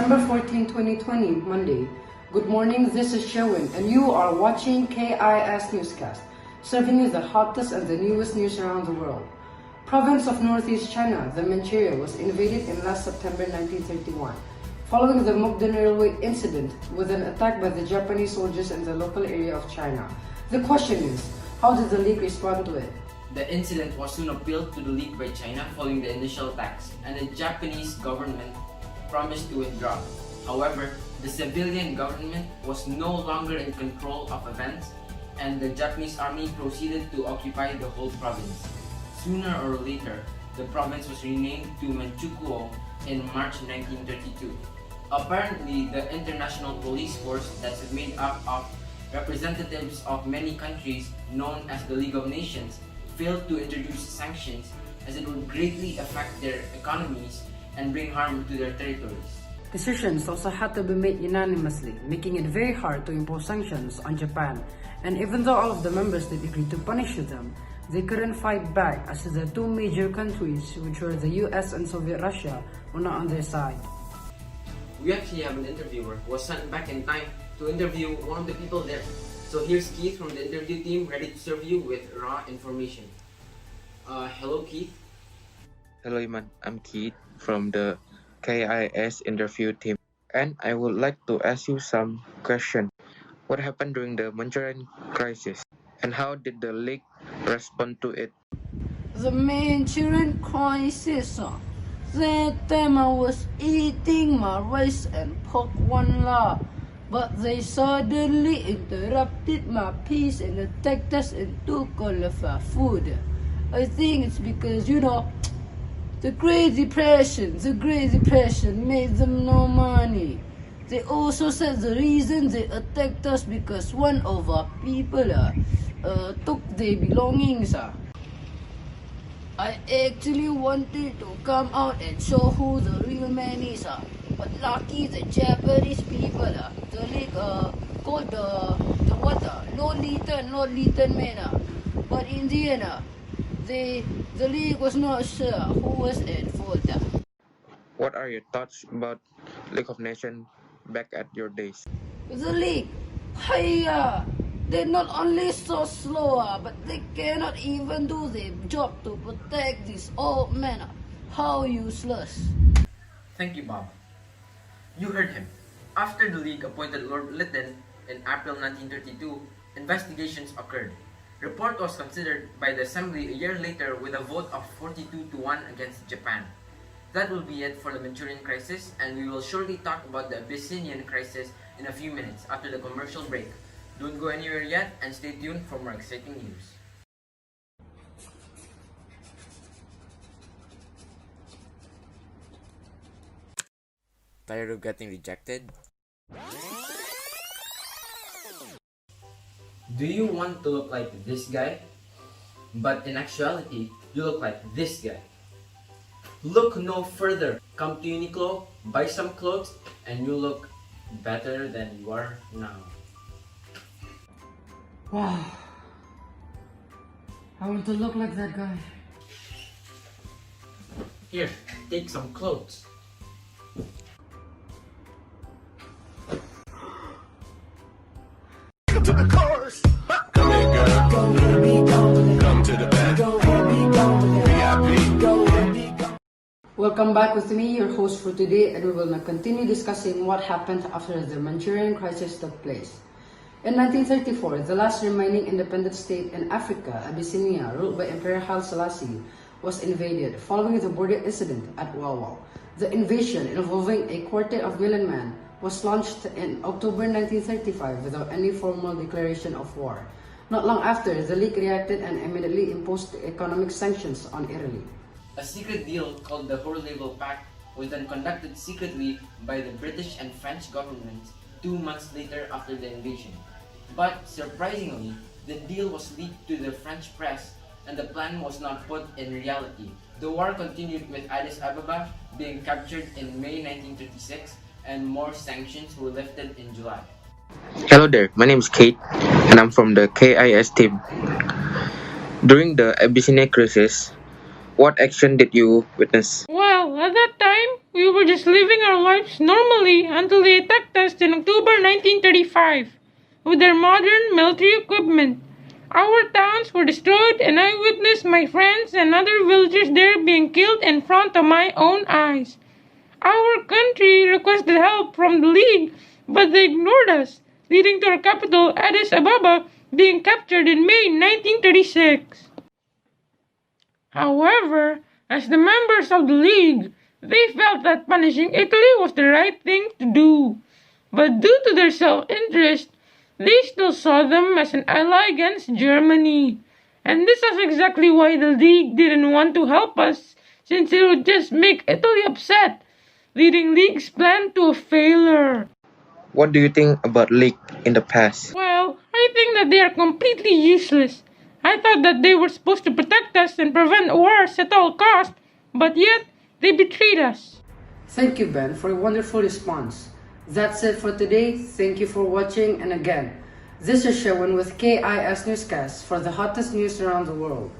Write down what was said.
December 14, 2020, Monday. Good morning, this is Sherwin, and you are watching KIS Newscast, serving you the hottest and the newest news around the world. Province of Northeast China, the Manchurian, was invaded in last September 1931, following the Mukden Railway incident with an attack by the Japanese soldiers in the local area of China. The question is, how did the League respond to it? The incident was soon appealed to the League by China following the initial attacks, and the Japanese government promised to withdraw. However, the civilian government was no longer in control of events, and the Japanese army proceeded to occupy the whole province. Sooner or later, the province was renamed to Manchukuo in March 1932. Apparently, the international police force that's made up of representatives of many countries known as the League of Nations failed to introduce sanctions as it would greatly affect their economies and bring harm to their territories. Decisions also had to be made unanimously, making it very hard to impose sanctions on Japan. And even though all of the members did agree to punish them, they couldn't fight back as the two major countries, which were the US and Soviet Russia, were not on their side. We actually have an interviewer who was sent back in time to interview one of the people there. So here's Keith from the interview team ready to serve you with raw information. Hello Keith. Hello Iman, I'm Keith from the KIS interview team, and I would like to ask you some questions. What happened during the Manchurian crisis, and how did the League respond to it? The Manchurian crisis. That time I was eating my rice and pork one la, but they suddenly interrupted my peace and attacked us and took all of our food. I think it's because, the Great Depression made them no money. They also said the reason they attacked us because one of our people took their belongings. I actually wanted to come out and show who the real man is, but lucky the Japanese people, the League called the not lethal man, but in the end, the League was not sure who was at fault. What are your thoughts about League of Nations back at your days? The League, they're not only so slow, but they cannot even do their job to protect this old man. How useless. Thank you, Bob. You heard him. After the League appointed Lord Lytton in April 1932, investigations occurred. Report was considered by the Assembly a year later with a vote of 42-1 against Japan. That will be it for the Manchurian crisis, and we will shortly talk about the Abyssinian crisis in a few minutes after the commercial break. Don't go anywhere yet, and stay tuned for more exciting news. Tired of getting rejected? Do you want to look like this guy? But in actuality, you look like this guy. Look no further. Come to Uniqlo, buy some clothes, and you look better than you are now. Wow. I want to look like that guy. Here, take some clothes. To the chorus. Come here, girl. Come to the back. VIP. Welcome back with me, your host for today, and we will now continue discussing what happened after the Manchurian crisis took place. In 1934, the last remaining independent state in Africa, Abyssinia, ruled by Emperor Haile Selassie, was invaded following the border incident at Wawa. The invasion, involving a quartet of million men, was launched in October 1935 without any formal declaration of war. Not long after, the League reacted and immediately imposed economic sanctions on Italy. A secret deal called the Hoare-Naval Pact was then conducted secretly by the British and French governments 2 months later after the invasion. But surprisingly, the deal was leaked to the French press and the plan was not put in reality. The war continued with Addis Ababa being captured in May 1936 and more sanctions were lifted in July. Hello there, my name is Kate, and I'm from the KIS team. During the Abyssinian crisis, what action did you witness? Well, at that time, We were just living our lives normally until they attacked us in October 1935 with their modern military equipment. Our towns were destroyed and I witnessed my friends and other villagers there being killed in front of my own eyes. Our country requested help from the League, but they ignored us, leading to our capital, Addis Ababa, being captured in May 1936. However, as the members of the League, they felt that punishing Italy was the right thing to do. But due to their self-interest, they still saw them as an ally against Germany. And this is exactly why the League didn't want to help us, since it would just make Italy upset, leading League's plan to a failure. What do you think about League in the past? Well, I think that they are completely useless. I thought that they were supposed to protect us and prevent wars at all costs, but yet they betrayed us. Thank you, Ben, for a wonderful response. That's it for today. Thank you for watching, and again, this is Sherwin with KIS Newscast for the hottest news around the world.